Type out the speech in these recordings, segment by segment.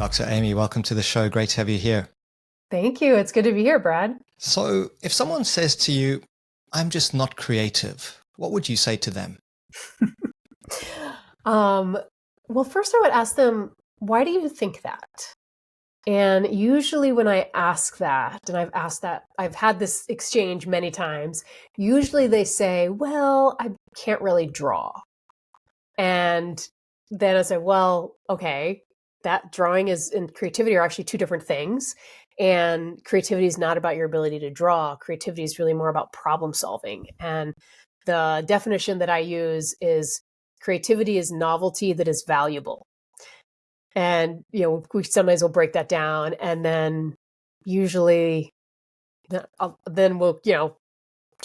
Dr. Amy, welcome to the show. Great to have you here. Thank you. It's good to be here, Brad. So, if someone says to you, I'm just not creative, what would you say to them? Um, well, first I would ask them, why do you think that? And usually when I ask that, and I've asked that, I've had this exchange many times, usually they say, well, I can't really draw. And then I say, well, okay, that drawing is and creativity are actually two different things. And creativity is not about your ability to draw. Creativity is really more about problem solving. And the definition that I use is creativity is novelty that is valuable. And, we sometimes will break that down. And then usually, then we'll, do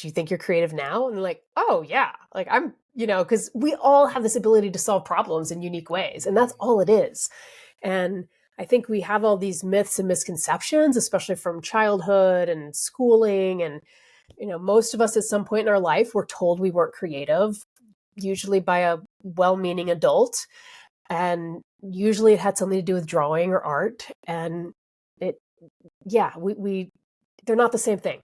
you think you're creative now? And they're like, oh, yeah. Like because we all have this ability to solve problems in unique ways. And that's all it is. And I think we have all these myths and misconceptions, especially from childhood and schooling. And, most of us at some point in our life were told we weren't creative, usually by a well-meaning adult. And usually it had something to do with drawing or art. And they're not the same thing.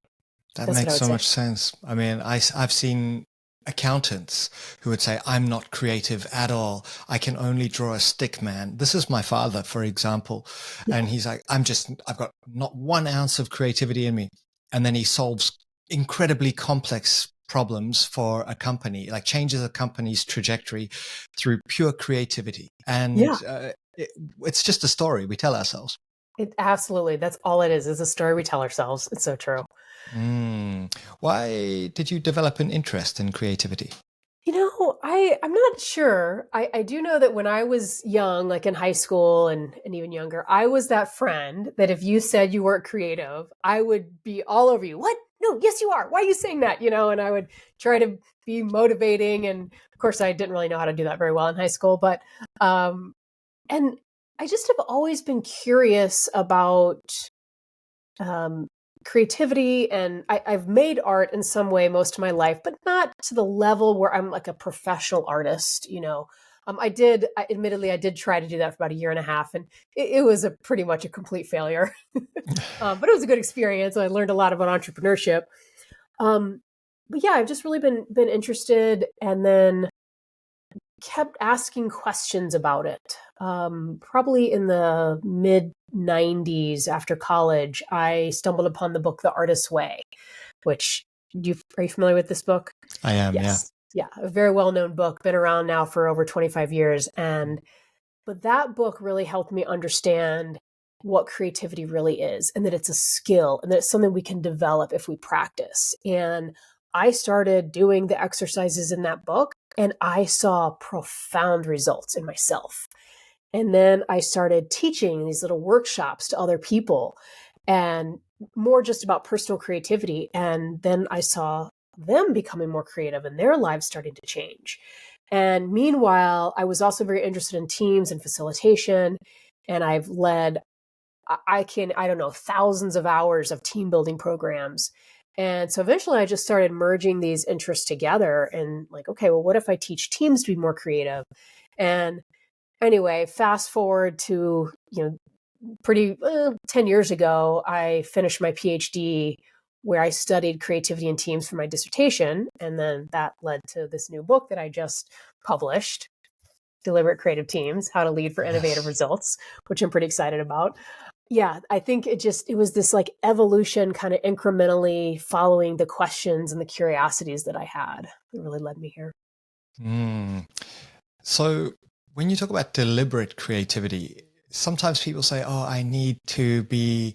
That That's what I makes would so say. much sense. I mean, I've seen accountants who would say, I'm not creative at all. I can only draw a stick man. This is my father, for example. Yeah. And he's like, I've got not 1 ounce of creativity in me. And then he solves incredibly complex problems for a company, like changes a company's trajectory through pure creativity. And Yeah. it's just a story we tell ourselves. Absolutely. That's all it is a story we tell ourselves. It's so true. Mm. Why did you develop an interest in creativity? I'm not sure. I do know that when I was young, like in high school and even younger, I was that friend that if you said you weren't creative, I would be all over you. What? No, yes, you are. Why are you saying that? And I would try to be motivating. And of course, I didn't really know how to do that very well in high school. Um, and I just have always been curious about um, creativity, and I've made art in some way most of my life, but not to the level where I'm like a professional artist. Admittedly, I did try to do that for about a year and a half, and it was pretty much a complete failure. But it was a good experience. I learned a lot about entrepreneurship. Um, but yeah, I've just really been interested, and then kept asking questions about it. Probably in the mid 90s after college, I stumbled upon the book The Artist's Way, which are you familiar with this book? I am, yeah. Yes. Yeah, a very well-known book, been around now for over 25 years. But that book really helped me understand what creativity really is, and that it's a skill, and that it's something we can develop if we practice. And I started doing the exercises in that book, and I saw profound results in myself. And then I started teaching these little workshops to other people, and more just about personal creativity. And then I saw them becoming more creative and their lives starting to change. And meanwhile, I was also very interested in teams and facilitation. And I've led, I don't know, thousands of hours of team building programs. And so eventually I just started merging these interests together and like, okay, well, what if I teach teams to be more creative? And anyway, fast forward to, pretty 10 years ago, I finished my PhD where I studied creativity in teams for my dissertation. And then that led to this new book that I just published, Deliberate Creative Teams, How to Lead for Innovative Yes. Results, which I'm pretty excited about. Yeah, I think it was this like evolution kind of incrementally following the questions and the curiosities that I had that really led me here. Mm. So when you talk about deliberate creativity, sometimes people say, oh, I need to be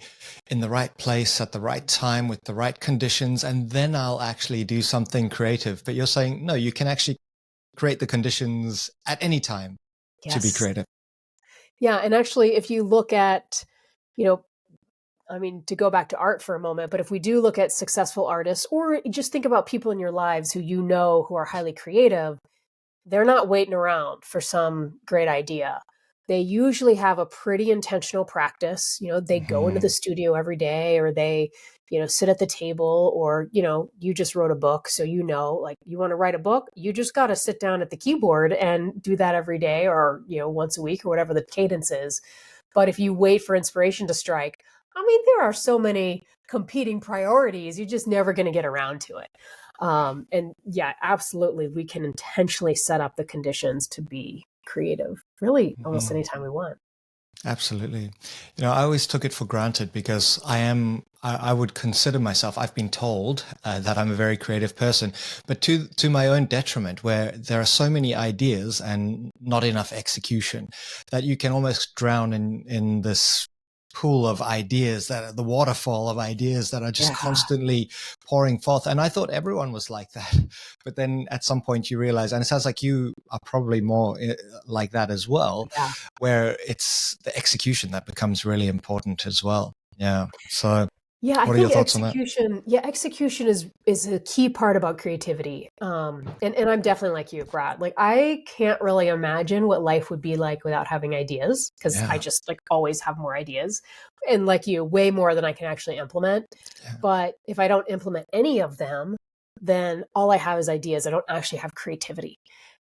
in the right place at the right time with the right conditions, and then I'll actually do something creative. But you're saying, no, you can actually create the conditions at any time to be Yes. creative. Yeah. And actually, if you look at, you know, to go back to art for a moment, but if we do look at successful artists, or just think about people in your lives who are highly creative, they're not waiting around for some great idea. They usually have a pretty intentional practice. They go into Hmm. the studio every day, or they, sit at the table, or, you just wrote a book. So, like you want to write a book, you just got to sit down at the keyboard and do that every day or, once a week or whatever the cadence is. But if you wait for inspiration to strike, I mean, there are so many competing priorities, you're just never going to get around to it. And yeah, absolutely, we can intentionally set up the conditions to be creative, really almost anytime we want. Absolutely. I always took it for granted because I would consider myself, I've been told that I'm a very creative person, but to my own detriment, where there are so many ideas and not enough execution that you can almost drown in this pool of ideas, that the waterfall of ideas that are just constantly pouring forth. And I thought everyone was like that. But then at some point you realize, and it sounds like you are probably more like that as well, Yeah. where it's the execution that becomes really important as well. Yeah. So Yeah, I what are your think thoughts on that? execution is a key part about creativity. And I'm definitely like you, Brad. Like I can't really imagine what life would be like without having ideas because I Yeah. just like always have more ideas. And like you, way more than I can actually implement. Yeah. But if I don't implement any of them, then all I have is ideas. I don't actually have creativity.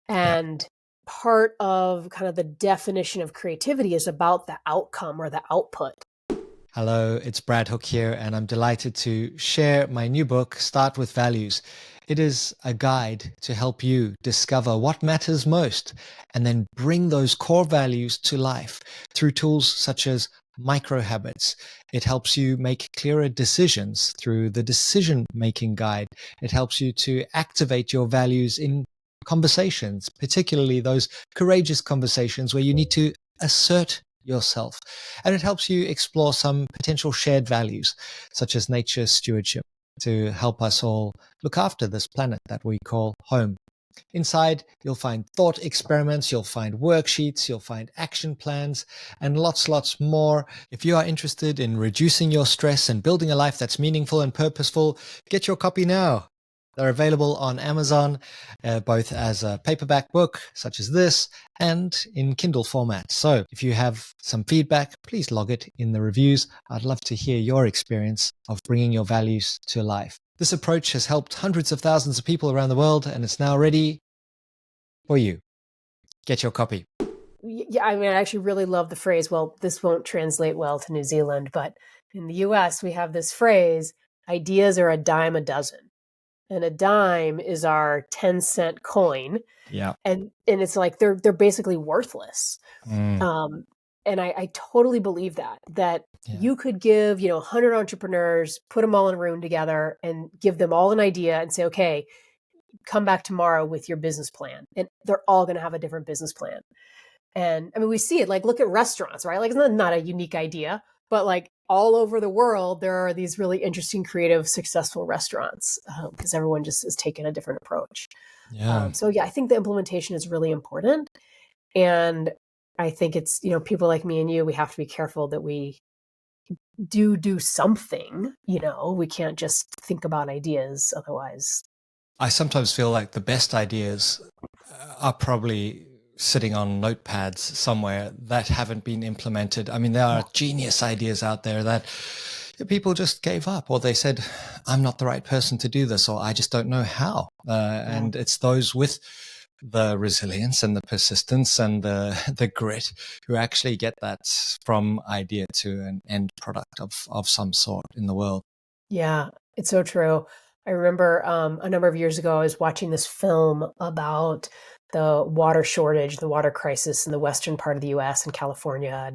Yeah. And part of kind of the definition of creativity is about the outcome or the output. Hello, it's Brad Hook here, and I'm delighted to share my new book, Start with Values. It is a guide to help you discover what matters most and then bring those core values to life through tools such as micro habits. It helps you make clearer decisions through the decision making guide. It helps you to activate your values in conversations, particularly those courageous conversations where you need to assert yourself. And it helps you explore some potential shared values, such as nature stewardship, to help us all look after this planet that we call home. Inside, you'll find thought experiments, you'll find worksheets, you'll find action plans, and lots more. If you are interested in reducing your stress and building a life that's meaningful and purposeful, get your copy now. They're available on Amazon, both as a paperback book, such as this, and in Kindle format. So if you have some feedback, please log it in the reviews. I'd love to hear your experience of bringing your values to life. This approach has helped hundreds of thousands of people around the world, and it's now ready for you. Get your copy. Yeah, I mean, I actually really love the phrase. Well, this won't translate well to New Zealand, but in the US, we have this phrase ideas are a dime a dozen. And a dime is our 10-cent coin. Yeah. And it's like they're basically worthless. Mm, And I totally believe that yeah. you could give, 100 entrepreneurs, put them all in a room together and give them all an idea and say, okay, come back tomorrow with your business plan. And they're all going to have a different business plan. And I mean, we see it, like, look at restaurants, right? Like, it's not a unique idea, but like all over the world, there are these really interesting, creative, successful restaurants because everyone just is taking a different approach. Yeah. So yeah, I think the implementation is really important. And I think it's, people like me and you, we have to be careful that we do something, we can't just think about ideas otherwise. I sometimes feel like the best ideas are probably sitting on notepads somewhere that haven't been implemented. I mean, there are genius ideas out there that people just gave up, or they said, I'm not the right person to do this, or I just don't know how. And it's those with the resilience and the persistence and the grit who actually get that from idea to an end product of some sort in the world. Yeah, it's so true. I remember a number of years ago, I was watching this film about the water shortage, the water crisis in the western part of the U.S. and California,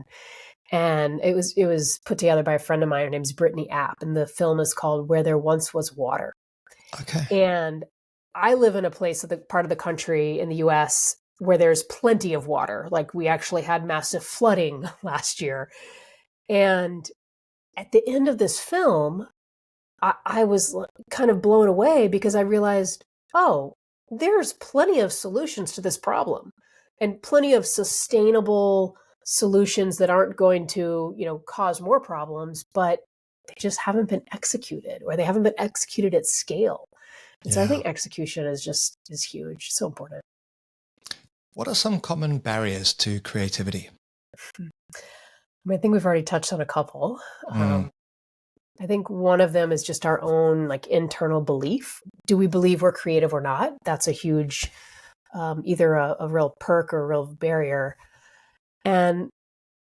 and it was put together by a friend of mine. Her name's Brittany App, and the film is called "Where There Once Was Water." Okay. And I live in a place of the part of the country in the U.S. where there's plenty of water. Like we actually had massive flooding last year, and at the end of this film, I was kind of blown away because I realized, oh, there's plenty of solutions to this problem and plenty of sustainable solutions that aren't going to, cause more problems, but they just haven't been executed or they haven't been executed at scale. And so I Yeah. think execution is huge, so important. What are some common barriers to creativity? I mean, I think we've already touched on a couple. Mm, I think one of them is just our own like internal belief. Do we believe we're creative or not? That's a huge, either a real perk or a real barrier. And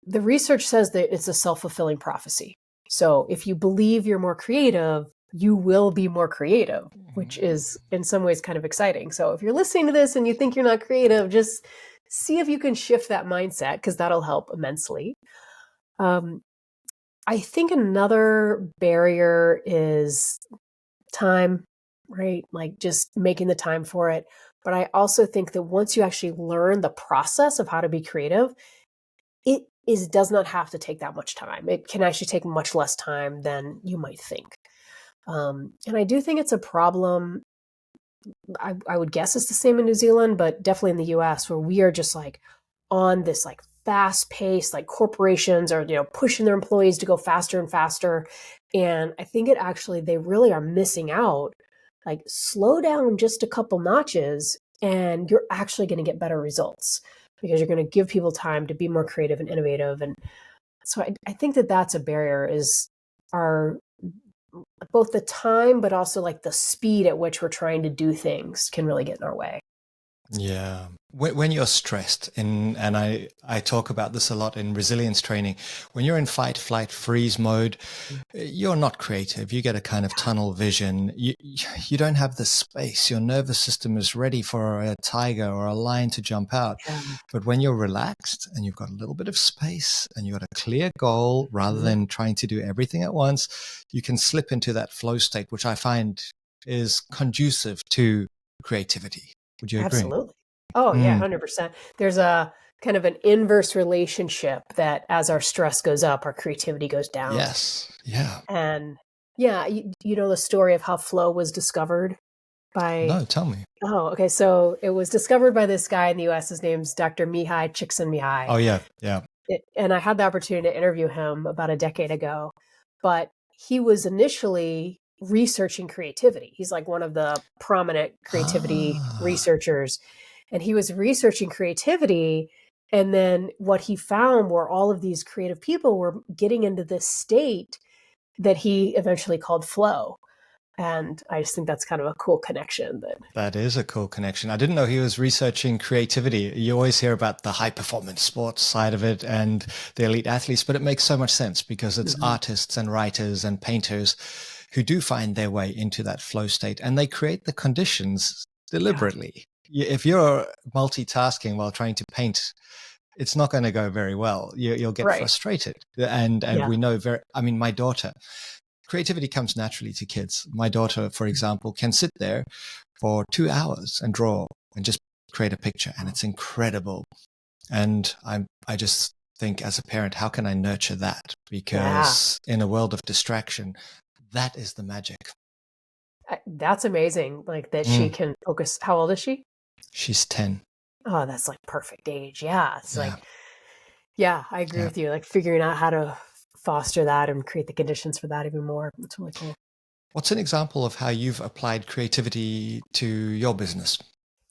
the research says that it's a self-fulfilling prophecy. So if you believe you're more creative, you will be more creative, which is in some ways kind of exciting. So if you're listening to this and you think you're not creative, just see if you can shift that mindset, because that'll help immensely. I think another barrier is time, right? Like just making the time for it. But I also think that once you actually learn the process of how to be creative, does not have to take that much time. It can actually take much less time than you might think. And I do think it's a problem. I would guess it's the same in New Zealand, but definitely in the US, where we are just like on this like fast pace, like corporations are, pushing their employees to go faster and faster. And I think they really are missing out. Like, slow down just a couple notches and you're actually going to get better results, because you're going to give people time to be more creative and innovative. And so I think that that's a barrier, is our both the time, but also like the speed at which we're trying to do things can really get in our way. Yeah. When you're stressed, and I talk about this a lot in resilience training, when you're in fight, flight, freeze mode, you're not creative. You get a kind of tunnel vision. You don't have the space. Your nervous system is ready for a tiger or a lion to jump out. Yeah. But when you're relaxed and you've got a little bit of space and you've got a clear goal, rather than trying to do everything at once, you can slip into that flow state, which I find is conducive to creativity. Would you agree? Absolutely. Oh, yeah, 100%. There's a kind of an inverse relationship that as our stress goes up, our creativity goes down. Yes. Yeah. And yeah, you know the story of how flow was discovered by. No, tell me. Oh, okay. So it was discovered by this guy in the US. His name's Dr. Mihai Csikszentmihalyi. Oh, yeah. Yeah. And I had the opportunity to interview him about a decade ago. But he was initially researching creativity. He's like one of the prominent creativity researchers. And he was researching creativity. And then what he found were all of these creative people were getting into this state that he eventually called flow. And I just think that's kind of a cool connection. That is a cool connection. I didn't know he was researching creativity. You always hear about the high performance sports side of it and the elite athletes, but it makes so much sense because it's artists and writers and painters who do find their way into that flow state, and they create the conditions deliberately. Yeah. If you're multitasking while trying to paint, it's not going to go very well. You'll get frustrated. And we know my daughter, creativity comes naturally to kids. My daughter, for example, can sit there for 2 hours and draw and just create a picture, and it's incredible. And I just think, as a parent, how can I nurture that? Because in a world of distraction, that is the magic. That's amazing. Like that she can focus. How old is she? She's 10. Oh, that's like perfect age. Yeah. It's like, I agree with you. Like figuring out how to foster that and create the conditions for that even more. It's really cool. What's an example of how you've applied creativity to your business?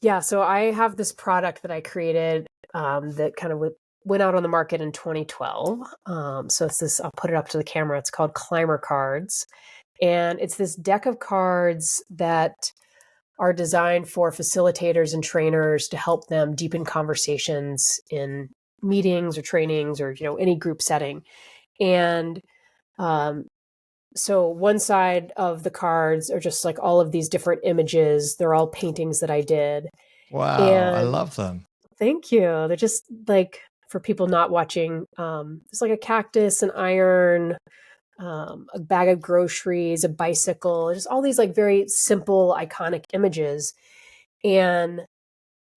Yeah. So I have this product that I created that kind of went out on the market in 2012. So it's this, I'll put it up to the camera. It's called Climer Cards. And it's this deck of cards that are designed for facilitators and trainers to help them deepen conversations in meetings or trainings or, any group setting. And so one side of the cards are just like all of these different images. They're all paintings that I did. Wow, I love them. Thank you. They're just like, for people not watching, there's like a cactus, an iron, a bag of groceries, a bicycle, just all these like very simple, iconic images. And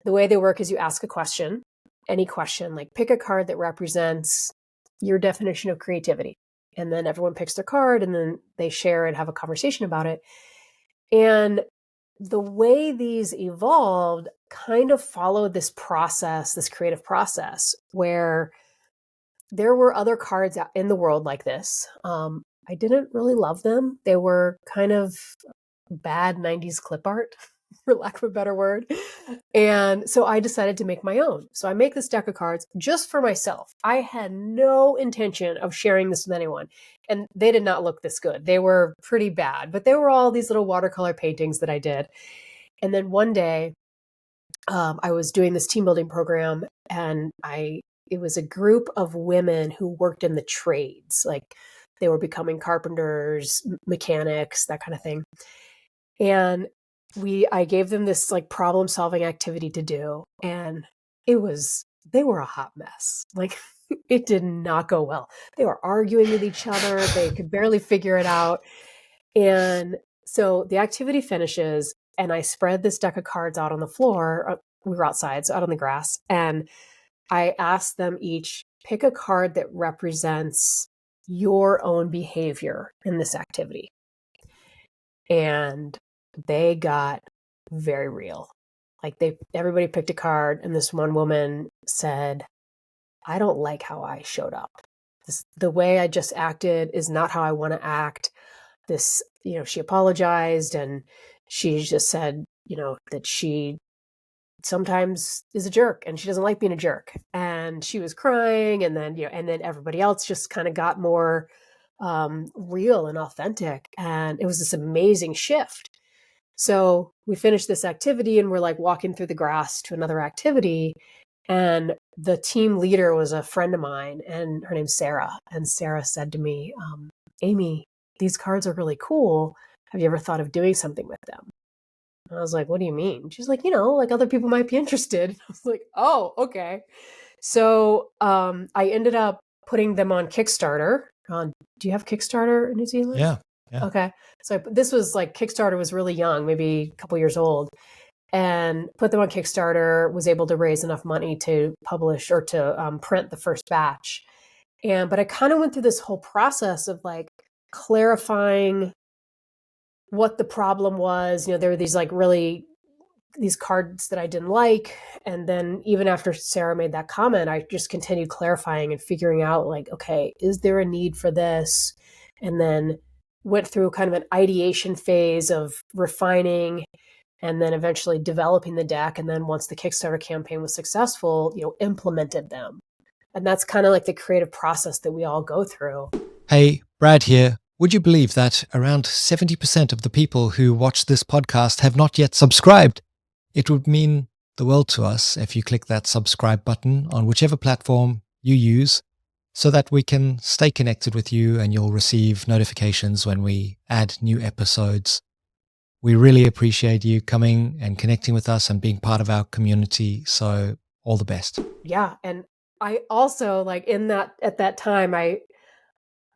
the way they work is you ask a question, any question, like pick a card that represents your definition of creativity. And then everyone picks their card and then they share and have a conversation about it. And the way these evolved kind of followed this process, this creative process, where there were other cards out in the world like this. I didn't really love them. They were kind of bad 90s clip art, for lack of a better word. And so I decided to make my own. So I make this deck of cards just for myself. I had no intention of sharing this with anyone. And they did not look this good. They were pretty bad, but they were all these little watercolor paintings that I did. And then one day, I was doing this team building program and I it was a group of women who worked in the trades. Like they were becoming carpenters, mechanics, that kind of thing. And I gave them this like problem solving activity to do. And they were a hot mess. Like it did not go well. They were arguing with each other. They could barely figure it out. And so the activity finishes, and I spread this deck of cards out on the floor. We were outside, so out on the grass. And I asked them each, pick a card that represents your own behavior in this activity. And they got very real. Like everybody picked a card, and this one woman said, I don't like how I showed up. The way I just acted is not how I want to act. She apologized, and she just said, that she sometimes is a jerk and she doesn't like being a jerk. And she was crying, and then, and then everybody else just kind of got more real and authentic. And it was this amazing shift. So we finished this activity, and we're like walking through the grass to another activity. And the team leader was a friend of mine, and her name's Sarah. And Sarah said to me, Amy, these cards are really cool. Have you ever thought of doing something with them? And I was like, what do you mean? She's like, like other people might be interested. I was like, oh, okay. So I ended up putting them on Kickstarter. Do you have Kickstarter in New Zealand? Yeah. Okay. So this was like, Kickstarter was really young, maybe a couple years old, and put them on Kickstarter, was able to raise enough money to publish or to print the first batch. But I kind of went through this whole process of like clarifying what the problem was. There were these cards that I didn't like. And then even after Sarah made that comment, I just continued clarifying and figuring out like, okay, is there a need for this? And then went through kind of an ideation phase of refining, and then eventually developing the deck. And then once the Kickstarter campaign was successful, implemented them. And that's kind of like the creative process that we all go through. Hey, Brad here. Would you believe that around 70% of the people who watch this podcast have not yet subscribed? It would mean the world to us if you click that subscribe button on whichever platform you use, so that we can stay connected with you and you'll receive notifications when we add new episodes. We really appreciate you coming and connecting with us and being part of our community. So all the best. Yeah. And I also at that time, I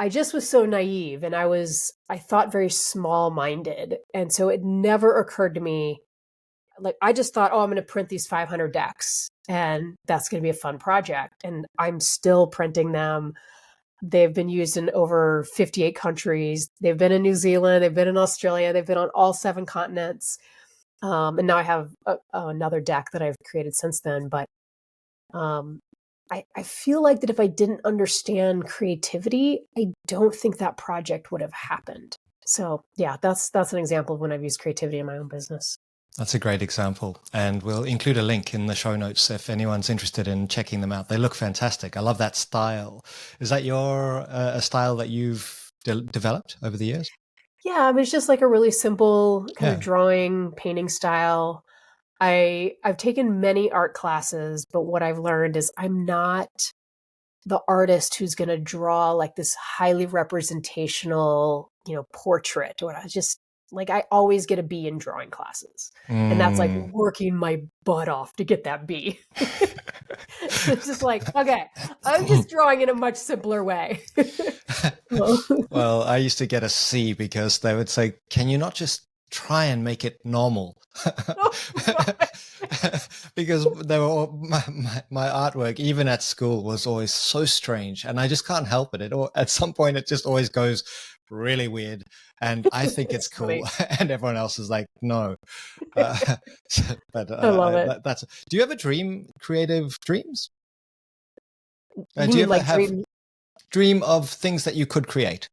just was so naive, and I thought very small-minded. And so it never occurred to me, like, I just thought, I'm going to print these 500 decks and that's going to be a fun project. And I'm still printing them. They've been used in over 58 countries. They've been in New Zealand. They've been in Australia. They've been on all 7 continents. And now I have another deck that I've created since then. But I feel like that if I didn't understand creativity, I don't think that project would have happened. So yeah, that's an example of when I've used creativity in my own business. That's a great example. And we'll include a link in the show notes if anyone's interested in checking them out. They look fantastic. I love that style. Is that a style that you've developed over the years? Yeah, I mean, it's just like a really simple kind of drawing, painting style. I've taken many art classes, but what I've learned is I'm not the artist who's going to draw like this highly representational, portrait. Or I just like, I always get a B in drawing classes, and that's like working my butt off to get that B. It's just like, okay, I'm just drawing in a much simpler way. Well, I used to get a C because they would say, can you not just try and make it normal? Because my artwork, even at school, was always so strange, and I just can't help it. At some point, it just always goes really weird, and I think it's cool, and everyone else is like, no. But I love it. Do you ever creative dreams? Do you ever dream of things that you could create?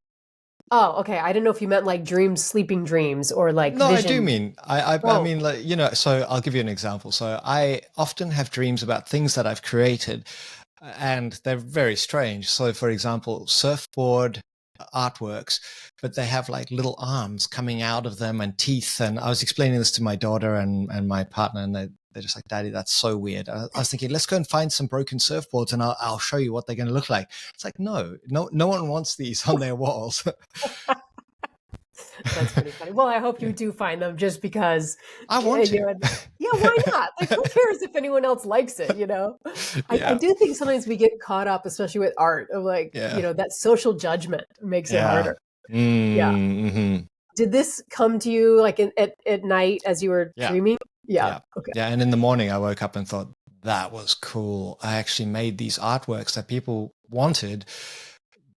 Oh, okay. I didn't know if you meant like dreams, sleeping dreams, or like no, vision. I do mean I mean, like, so I'll give you an example. So I often have dreams about things that I've created, and they're very strange. So for example, surfboard artworks, but they have like little arms coming out of them and teeth. And I was explaining this to my daughter and my partner, and They're just like, Daddy, that's so weird. I was thinking, let's go and find some broken surfboards and I'll show you what they're going to look like. It's like, no one wants these on their walls. That's pretty funny. Well, I hope you do find them just because, I want to. yeah, why not? Like, who cares if anyone else likes it, you know? I Yeah. do think sometimes we get caught up, especially with art, of like, Yeah. that social judgment makes it Yeah. harder. Yeah. Mm-hmm. Did this come to you like at night as you were Yeah. dreaming? Yeah. Yeah. Okay. Yeah. And in the morning, I woke up and thought, that was cool. I actually made these artworks that people wanted,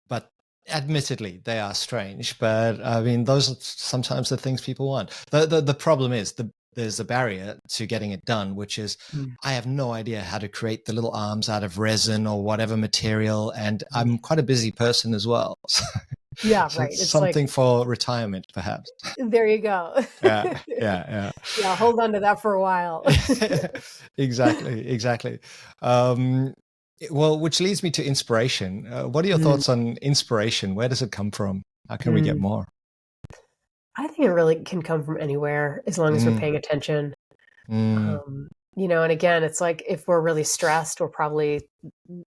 but admittedly, they are strange. But I mean, those are sometimes the things people want. The problem is there's a barrier to getting it done, which is I have no idea how to create the little arms out of resin or whatever material. And I'm quite a busy person as well. Yeah, So right. it's It's like, something for retirement, perhaps. there you go. Yeah. Yeah. Yeah, hold on to that for a while. Yeah. Exactly. Well, which leads me to inspiration. What are your Mm, thoughts on inspiration? Where does it come from? How can we get mm. more? I think it really can come from anywhere as long as we're Mm, paying attention. mm, Um, and again, it's like if we're really stressed, we're probably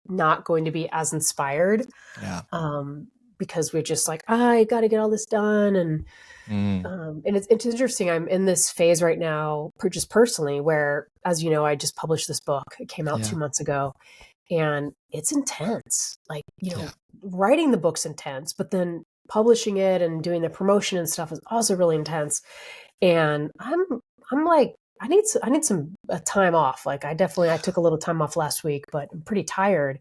not going to be as inspired, yeah. because we're just like, I got to get all this done. Mm, And it's interesting. I'm in this phase right now, just personally, where, as you know, I just published this book. It came out yeah. 2 months ago, and it's intense. Like, Yeah. writing the book's intense, but then publishing it and doing the promotion and stuff is also really intense. And I'm like, I need some time off. Like, I took a little time off last week, but I'm pretty tired,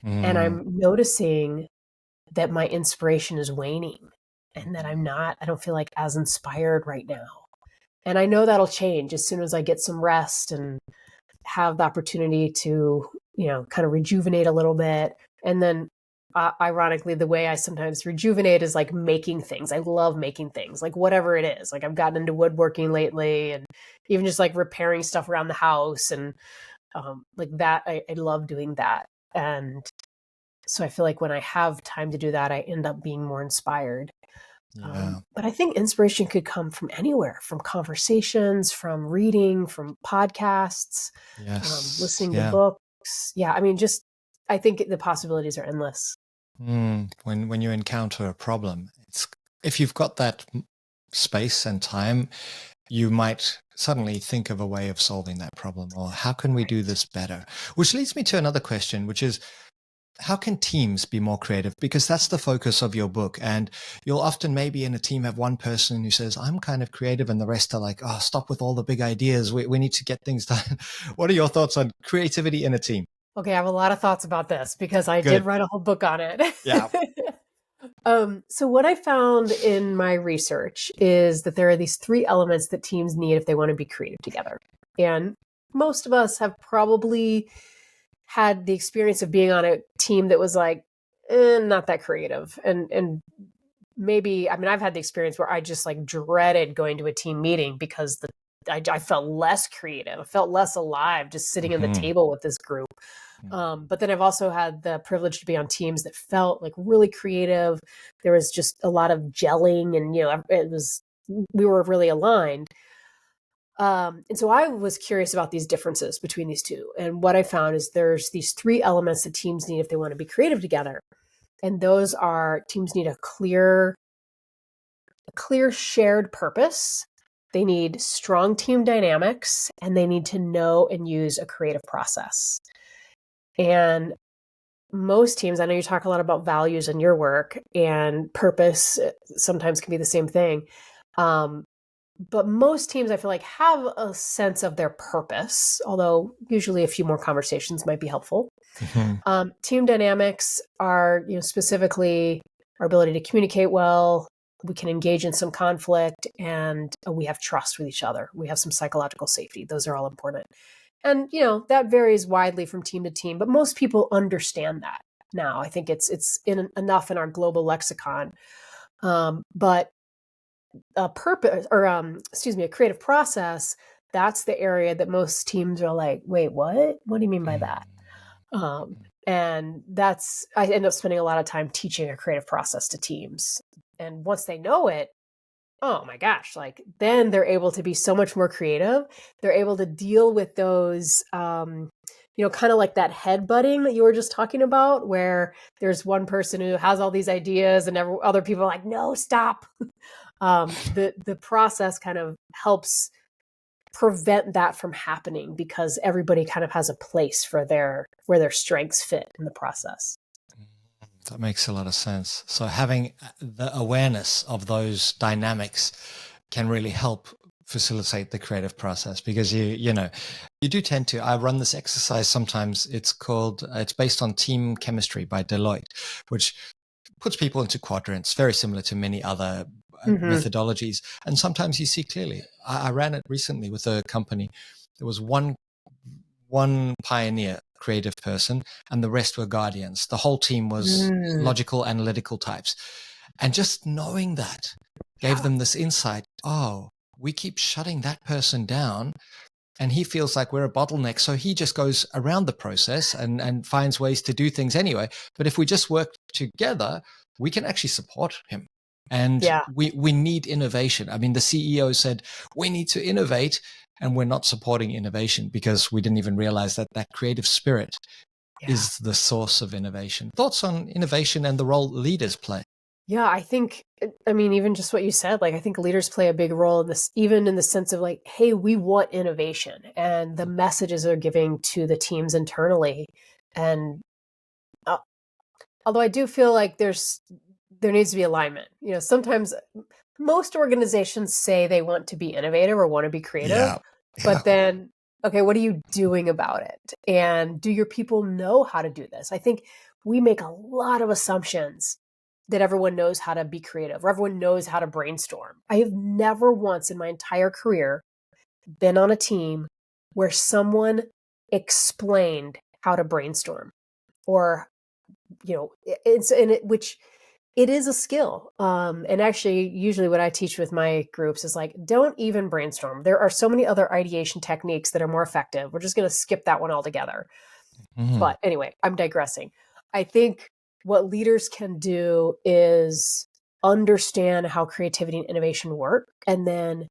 and Mm, I'm noticing that my inspiration is waning, and that I don't feel like as inspired right now. And I know that'll change as soon as I get some rest and have the opportunity to, kind of rejuvenate a little bit. And then, ironically, the way I sometimes rejuvenate is like making things. I love making things, like whatever it is. Like, I've gotten into woodworking lately, and even just like repairing stuff around the house, and like that. I love doing that. And so I feel like when I have time to do that, I end up being more inspired. yeah. But I think inspiration could come from anywhere, from conversations, from reading, from podcasts, Yes. listening to Yeah. books. Yeah, I mean, just I think the possibilities are endless. When you encounter a problem, if you've got that space and time, you might suddenly think of a way of solving that problem, or how can we do this better? Which leads me to another question, which is, how can teams be more creative? Because that's the focus of your book. And you'll often maybe in a team have one person who says, I'm kind of creative, and the rest are like, oh, stop with all the big ideas. We need to get things done. What are your thoughts on creativity in a team? Okay, I have a lot of thoughts about this because I did Good. write a whole book on it. Yeah. So what I found in my research is that there are these three elements that teams need if they want to be creative together. And most of us have probably had the experience of being on a team that was like, not that creative. And maybe, I mean, I've had the experience where I just like dreaded going to a team meeting because I felt less creative. I felt less alive just sitting at the Mm-hmm. table with this group. But then I've also had the privilege to be on teams that felt like really creative. There was just a lot of gelling, and we were really aligned. And so I was curious about these differences between these two. And what I found is there's these three elements that teams need if they want to be creative together. And those are, teams need a clear shared purpose. They need strong team dynamics, and they need to know and use a creative process. And most teams, I know you talk a lot about values in your work, and purpose sometimes can be the same thing. But most teams, I feel like, have a sense of their purpose, although usually a few more conversations might be helpful. Mm-hmm. Team dynamics are, specifically our ability to communicate well. We can engage in some conflict, and we have trust with each other. We have some psychological safety. Those are all important. And, that varies widely from team to team, but most people understand that now. I think it's enough in our global lexicon. But a purpose, or a creative process, that's the area that most teams are like, wait, what? What do you mean by that? And I end up spending a lot of time teaching a creative process to teams. And once they know it, oh my gosh, like then they're able to be so much more creative. They're able to deal with those, kind of like that headbutting that you were just talking about, where there's one person who has all these ideas and other people are like, no, stop. The process kind of helps prevent that from happening because everybody kind of has a place for where their strengths fit in the process. That makes a lot of sense. So having the awareness of those dynamics can really help facilitate the creative process, because you do tend to. I run this exercise sometimes. It's based on team chemistry by Deloitte, which puts people into quadrants, very similar to many other Mm-hmm. methodologies. And sometimes you see clearly. I ran it recently with a company. There was one pioneer creative person and the rest were guardians. The whole team was Mm. logical, analytical types. And just knowing that gave Yeah. them this insight. Oh, we keep shutting that person down and he feels like we're a bottleneck. So he just goes around the process and finds ways to do things anyway. But if we just work together, we can actually support him. And Yeah. we need innovation. I mean, the CEO said, we need to innovate, and we're not supporting innovation because we didn't even realize that that creative spirit Yeah. is the source of innovation. Thoughts on innovation and the role leaders play? Yeah, I think, I mean, even just what you said, like, I think leaders play a big role in this, even in the sense of like, hey, we want innovation and the messages they're giving to the teams internally. And uh, although I do feel like there needs to be alignment. Sometimes most organizations say they want to be innovative or want to be creative, Yeah. Yeah. but then, okay, what are you doing about it? And do your people know how to do this? I think we make a lot of assumptions that everyone knows how to be creative or everyone knows how to brainstorm. I have never once in my entire career been on a team where someone explained how to brainstorm or, which it is a skill. And actually, usually what I teach with my groups is like, don't even brainstorm. There are so many other ideation techniques that are more effective. We're just going to skip that one altogether. Mm. But anyway, I'm digressing. I think what leaders can do is understand how creativity and innovation work and then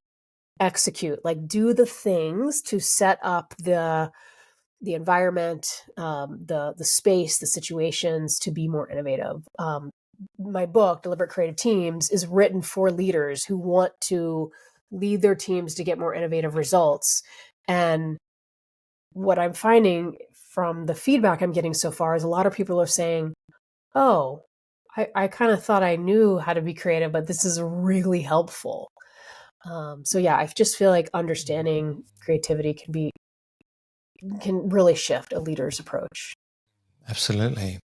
execute, like do the things to set up the environment, the space, the situations to be more innovative. My book, Deliberate Creative Teams, is written for leaders who want to lead their teams to get more innovative results. And what I'm finding from the feedback I'm getting so far is a lot of people are saying, oh, I kind of thought I knew how to be creative, but this is really helpful. So yeah, I just feel like understanding creativity can really shift a leader's approach. Absolutely.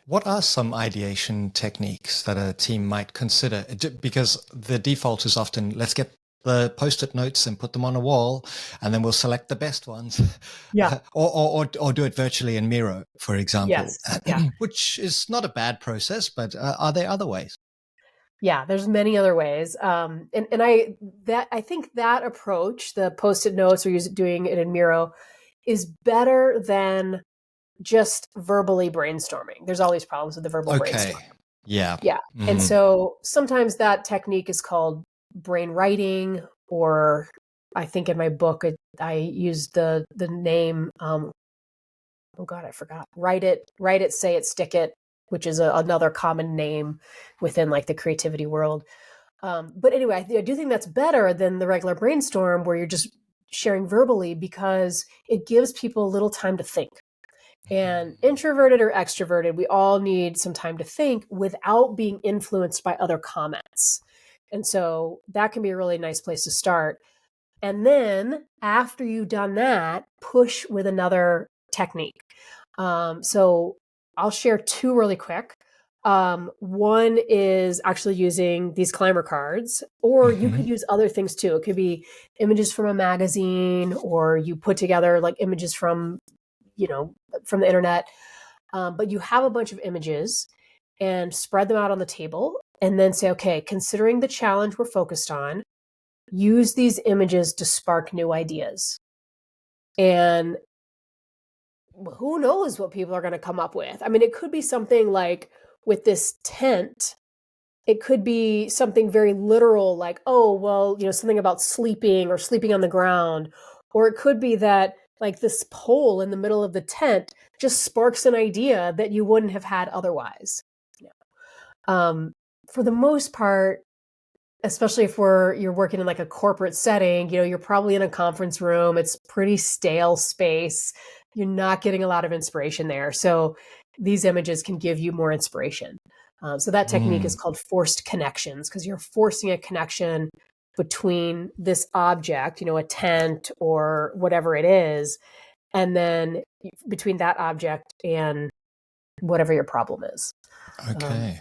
What are some ideation techniques that a team might consider? Because the default is often, let's get the post-it notes and put them on a wall, and then we'll select the best ones, Yeah. or do it virtually in Miro, for example, Yes. Yeah. which is not a bad process. But are there other ways? Yeah. There's many other ways. And I think that approach, the post-it notes or doing it in Miro, is better than just verbally brainstorming. There's always problems with the verbal Okay. brainstorm. Yeah. Yeah. And Mm. so sometimes that technique is called brain writing, or I think in my book I used the name. Oh God, I forgot. Write it, say it, stick it, which is another common name within like the creativity world. But anyway, I do think that's better than the regular brainstorm where you're just sharing verbally because it gives people a little time to think. And introverted or extroverted, we all need some time to think without being influenced by other comments. And so that can be a really nice place to start. And then after you've done that, push with another technique. So I'll share two really quick. One is actually using these Climer cards, or you Mhm. could use other things too. It could be images from a magazine, or you put together like images from the internet. But you have a bunch of images and spread them out on the table, and then say, okay, considering the challenge we're focused on, use these images to spark new ideas. And who knows what people are going to come up with? I mean, it could be something like with this tent. It could be something very literal, like, oh, well, something about sleeping or sleeping on the ground. Or it could be that, like, this pole in the middle of the tent just sparks an idea that you wouldn't have had otherwise. Um, for the most part, especially if you're working in like a corporate setting, you're probably in a conference room. It's pretty stale space. You're not getting a lot of inspiration there. So these images can give you more inspiration. So that technique is called forced connections, because you're forcing a connection between this object, a tent or whatever it is, and then between that object and whatever your problem is. Okay.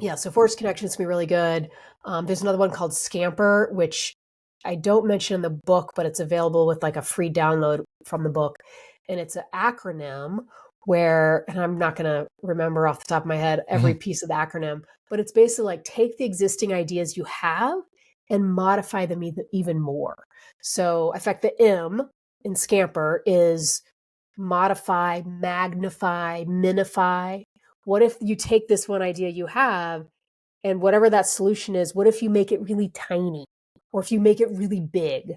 Yeah, so forced connections can be really good. There's another one called Scamper, which I don't mention in the book, but it's available with like a free download from the book. And it's an acronym where, and I'm not going to remember off the top of my head every piece of the acronym, but it's basically like take the existing ideas you have and modify them even more. So, in fact, the M in Scamper is modify, magnify, minify. What if you take this one idea you have, and whatever that solution is, what if you make it really tiny, or if you make it really big?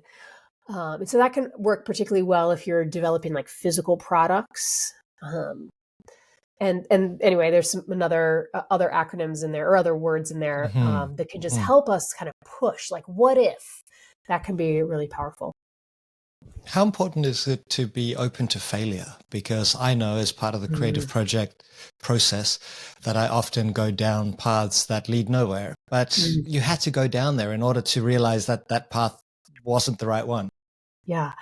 And so that can work particularly well if you're developing like physical products. And anyway, there's other acronyms in there, or other words in there, that can just help us kind of push, like, what if? That can be really powerful. How important is it to be open to failure? Because I know as part of the creative project process that I often go down paths that lead nowhere, but you had to go down there in order to realize that that path wasn't the right one. Yeah.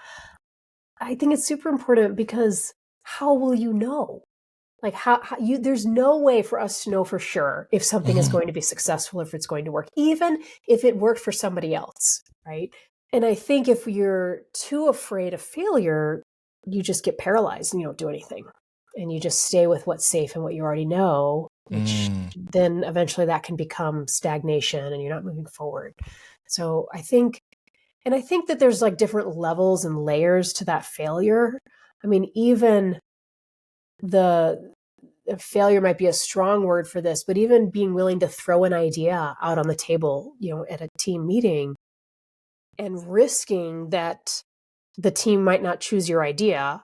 I think it's super important, because how will you know? Like, there's no way for us to know for sure if something is going to be successful, if it's going to work, even if it worked for somebody else, right? And I think if you're too afraid of failure, you just get paralyzed and you don't do anything. And you just stay with what's safe and what you already know, which then eventually that can become stagnation and you're not moving forward. So I think that there's like different levels and layers to that failure. I mean, even the failure might be a strong word for this, but even being willing to throw an idea out on the table, at a team meeting, and risking that the team might not choose your idea,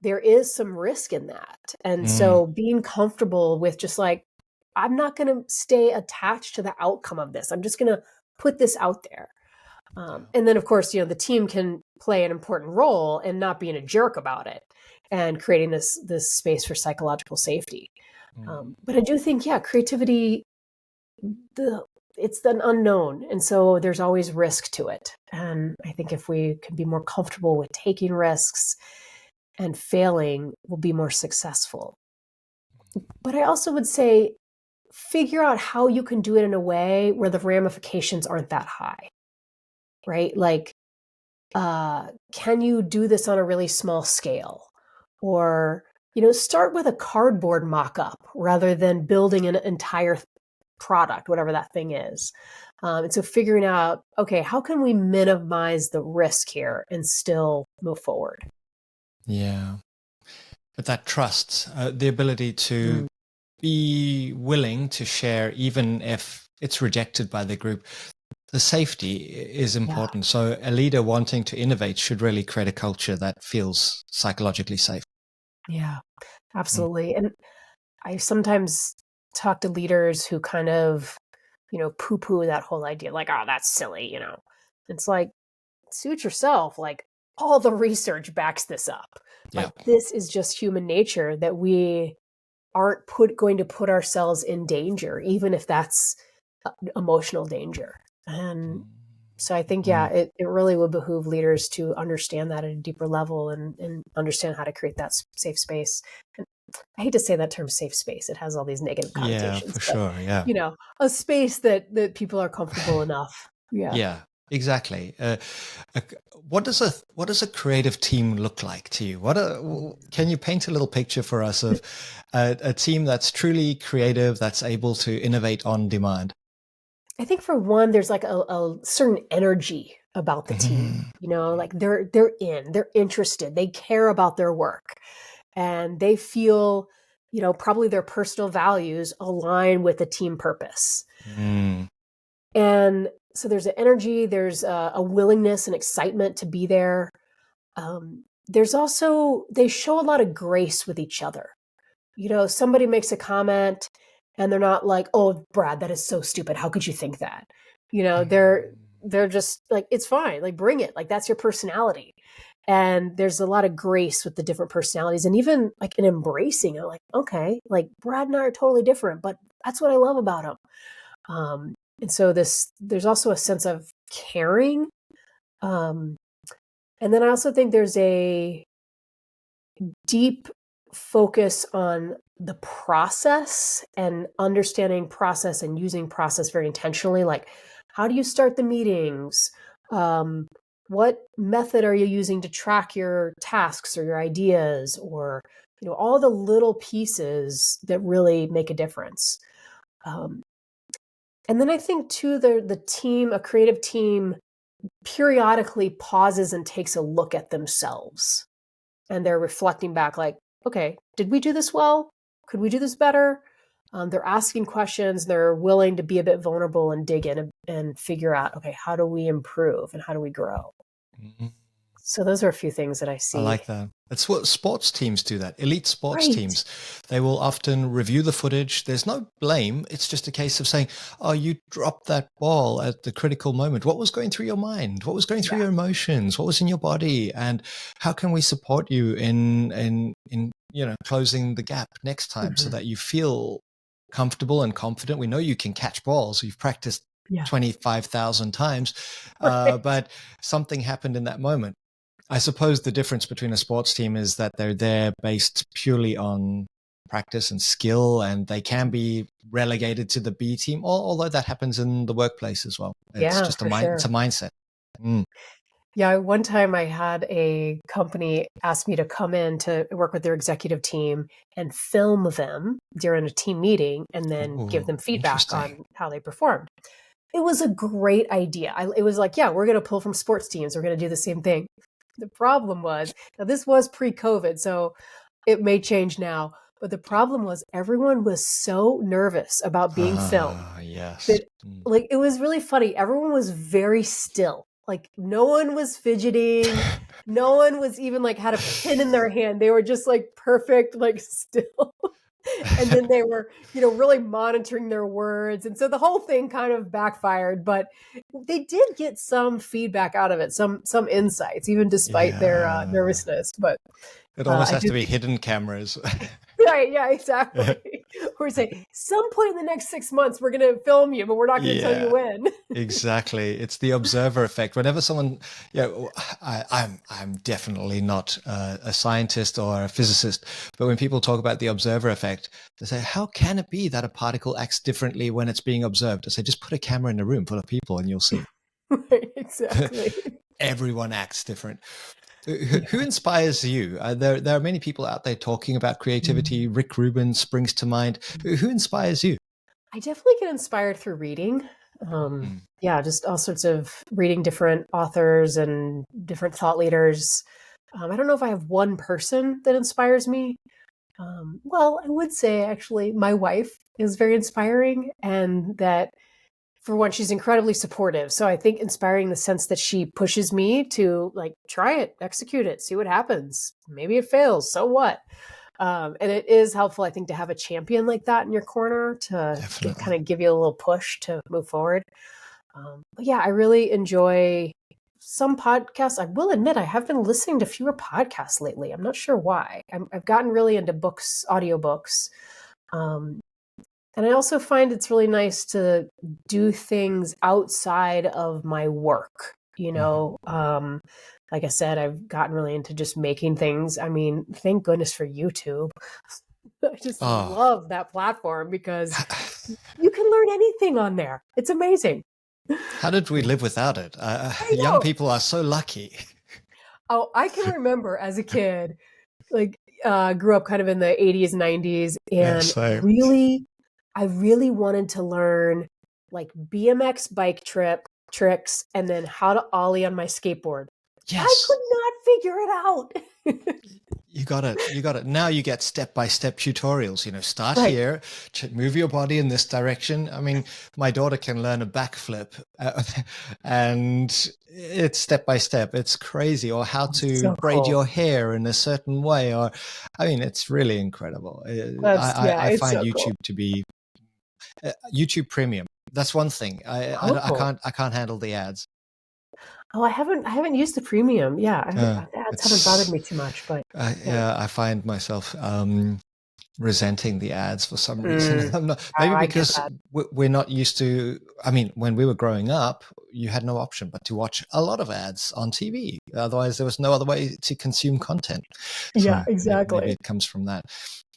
there is some risk in that. And so being comfortable with just like, I'm not going to stay attached to the outcome of this. I'm just going to put this out there. And then, of course, the team can play an important role in not being a jerk about it and creating this space for psychological safety. But I do think, creativity, it's an unknown. And so there's always risk to it. And I think if we can be more comfortable with taking risks and failing, we'll be more successful. But I also would say, figure out how you can do it in a way where the ramifications aren't that high, right? Like, can you do this on a really small scale? Or, start with a cardboard mock-up rather than building an entire product, whatever that thing is. And so figuring out, okay, how can we minimize the risk here and still move forward? Yeah. But that trust, the ability to be willing to share, even if it's rejected by the group, the safety is important. So a leader wanting to innovate should really create a culture that feels psychologically safe. Yeah, absolutely. And I sometimes talk to leaders who kind of, poo-poo that whole idea, like, oh, that's silly. It's like, suit yourself. Like, all the research backs this up. Yeah. Like, this is just human nature, that we aren't going to put ourselves in danger, even if that's emotional danger. And so I think, it really would behoove leaders to understand that at a deeper level and understand how to create that safe space. And I hate to say that term, safe space. It has all these negative connotations. Yeah, for sure. Yeah. A space that people are comfortable enough. Yeah. Yeah, exactly. What does a creative team look like to you? Can you paint a little picture for us of a team that's truly creative, that's able to innovate on demand? I think for one, there's like a certain energy about the team, like they're interested, they care about their work, and they feel probably their personal values align with the team purpose. Mm. And so there's an energy, there's a willingness and excitement to be there. There's also, they show a lot of grace with each other. Somebody makes a comment and they're not like, "Oh, Brad, that is so stupid. How could you think that?" They're just like, "It's fine. Like, bring it. Like, that's your personality." And there's a lot of grace with the different personalities, and even like an embracing. I'm like, okay, like Brad and I are totally different, but that's what I love about him. And so there's also a sense of caring. Um, and then I also think there's a deep focus on the process and understanding process and using process very intentionally. Like, how do you start the meetings? What method are you using to track your tasks or your ideas, or all the little pieces that really make a difference. Um, and then I think too, the team, a creative team, periodically pauses and takes a look at themselves, and they're reflecting back like, okay, did we do this well? Could we do this better? They're asking questions. They're willing to be a bit vulnerable and dig in and figure out, okay, how do we improve and how do we grow? Mhm. So those are a few things that I I see. like that. It's what sports teams do that. Elite sports Right. teams, they will often review the footage. There's no blame. It's just a case of saying, "Oh, you dropped that ball at the critical moment. What was going through your mind? What was going through Yeah. your emotions? What was in your body? And how can we support you in closing the gap next time so Mhm. that you feel comfortable and confident? We know you can catch balls. You've practiced Yeah. 25,000 times, Right. but something happened in that moment. I suppose the difference between a sports team is that they're there based purely on practice and skill, and they can be relegated to the B team, although that happens in the workplace as well. It's Yeah, just for it's a sure. mindset. Mm. Yeah, one time I had a company ask me to come in to work with their executive team and film them during a team meeting and then give Ooh, them feedback interesting. on how they performed. It was a great idea. It was like, yeah, we're going to pull from sports teams. We're going to do the same thing. The problem was, now this was pre-COVID, so it may change now, but the problem was everyone was so nervous about being filmed Ah, yes. that, Mm. like, it was really funny. Everyone was very still. Like, no one was fidgeting. No one was even like had a pen in their hand. They were just like perfect, like still. And then they were, really monitoring their words. And so the whole thing kind of backfired, but they did get some feedback out of it, some insights, even despite their Yeah. nervousness. But It almost I has do to be think, hidden cameras. right, yeah, exactly. Or say, some point in the next 6 months, we're going to film you, but we're not going to tell you Yeah. when. Exactly. It's the observer effect. Whenever someone, I'm definitely not a scientist or a physicist, but when people talk about the observer effect, they say, how can it be that a particle acts differently when it's being observed? I say, just put a camera in a room full of people and you'll see. Right, exactly. Everyone acts different. Who Yeah. inspires you? There are many people out there talking about creativity. Mm. Rick Rubin springs to mind. Who inspires you? I definitely get inspired through reading. Mm. Yeah, just all sorts of reading different authors and different thought leaders. I don't know if I have one person that inspires me. Well, I would say actually my wife is very inspiring, and that for one, she's incredibly supportive. So I think inspiring in the sense that she pushes me to like try it, execute it, see what happens. Maybe it fails. So what? And it is helpful, I think, to have a champion like that in your corner to Definitely. kind of give you a little push to move forward. But yeah, I really enjoy some podcasts. I will admit I have been listening to fewer podcasts lately. I'm not sure why. I've gotten really into books, audiobooks. Um, and I also find it's really nice to do things outside of my work. Mhm. Like I said, I've gotten really into just making things. I mean, thank goodness for YouTube. I just Oh, love that platform because you can learn anything on there. It's amazing. how did we live without it? I Young know. people are so lucky. Oh, I can remember as a kid, like, grew up kind of in the 80s, 90s, Yeah, and so I really wanted to learn like BMX bike tricks and then how to ollie on my skateboard. I yes, could not figure it out. You got it. You got it. Now you get step-by-step tutorials. Start Right. here, move your body in this direction. I mean, my daughter can learn a backflip, and it's step by step. It's crazy. Or how to So braid cool. your hair in a certain way. Or, I mean, it's really incredible. I It's find so cool. YouTube to be YouTube Premium. That's one thing. I Oh. can't handle the ads. Oh, I haven't used the premium. Yeah, ads haven't bothered It's me too much, but yeah. yeah, I find myself resenting the ads for some reason. Mm. I'm not, Oh, maybe I get because that. we're not used to. I mean, when we were growing up, you had no option but to watch a lot of ads on TV. Otherwise, there was no other way to consume content. Yeah, So maybe exactly. it comes from that.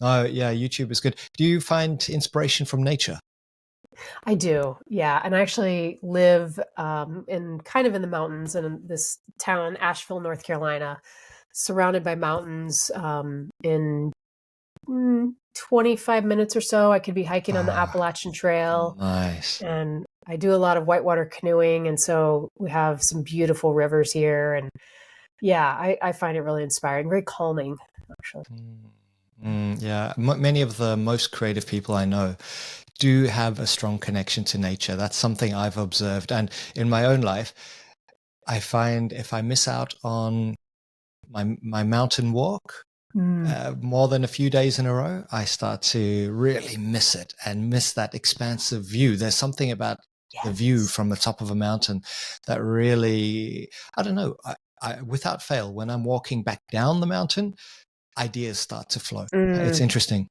Oh, yeah, YouTube is good. Do you find inspiration from nature? I do. Yeah, and I actually live in kind of in the mountains in this town, Asheville, North Carolina, surrounded by mountains. In 25 minutes or so, I could be hiking on the Ah, Appalachian Trail, nice. and I do a lot of whitewater canoeing, and so we have some beautiful rivers here. And yeah, I find it really inspiring, very calming, actually. Yeah, many of the most creative people I know do have a strong connection to nature. That's something I've observed. And in my own life, I find if I miss out on my mountain walk Mm, more than a few days in a row, I start to really miss it and miss that expansive view. There's something about the view yes. from the top of a mountain that really, I don't know, without fail, when I'm walking back down the mountain, ideas start to flow. It's Mm, interesting.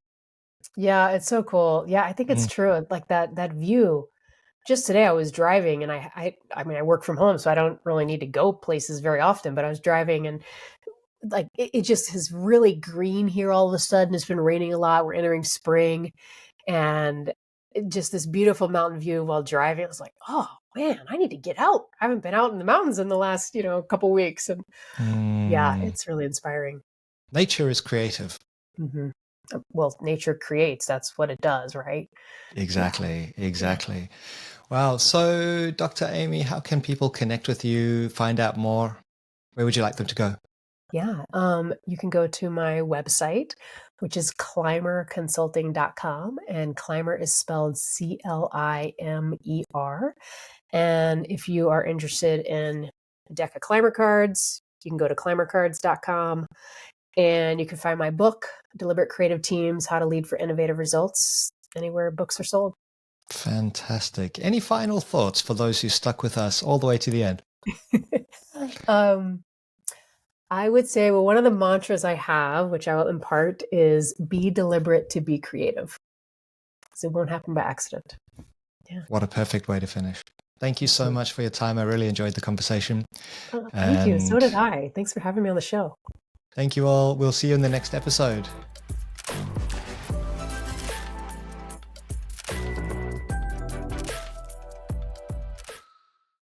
yeah, it's so cool. Yeah, I think it's Mm, true. Like that view. Just today I was driving and I mean I work from home, so I don't really need to go places very often, but I was driving and like it just is really green here all of a sudden. It's been raining a lot. We're entering spring, and just this beautiful mountain view while driving. I was like, "Oh, man, I need to get out. I haven't been out in the mountains in the last, couple weeks." And yeah, mm. it's really inspiring. Nature is creative. Mhm. Well, nature creates. That's what it does, right? Yeah. Exactly, Yeah. exactly. Wow. So, Dr. Amy, how can people connect with you, find out more? Where would you like them to go? Yeah. You can go to my website, which is climerconsulting.com, and Climer is spelled Climer. And if you are interested in a deck of Climer cards, you can go to climercards.com, and you can find my book, Deliberate Creative Teams: How to Lead for Innovative Results, anywhere books are sold. Fantastic. Any final thoughts for those who stuck with us all the way to the end? um, I would say, well, one of the mantras I have, which I will impart, is be deliberate to be creative. Because it won't happen by accident. Yeah. What a perfect way to finish. Thank you Thank so you. much for your time. I really enjoyed the conversation. Thank you. So And did I. Thanks for having me on the show. thank you all. We'll see you in the next episode.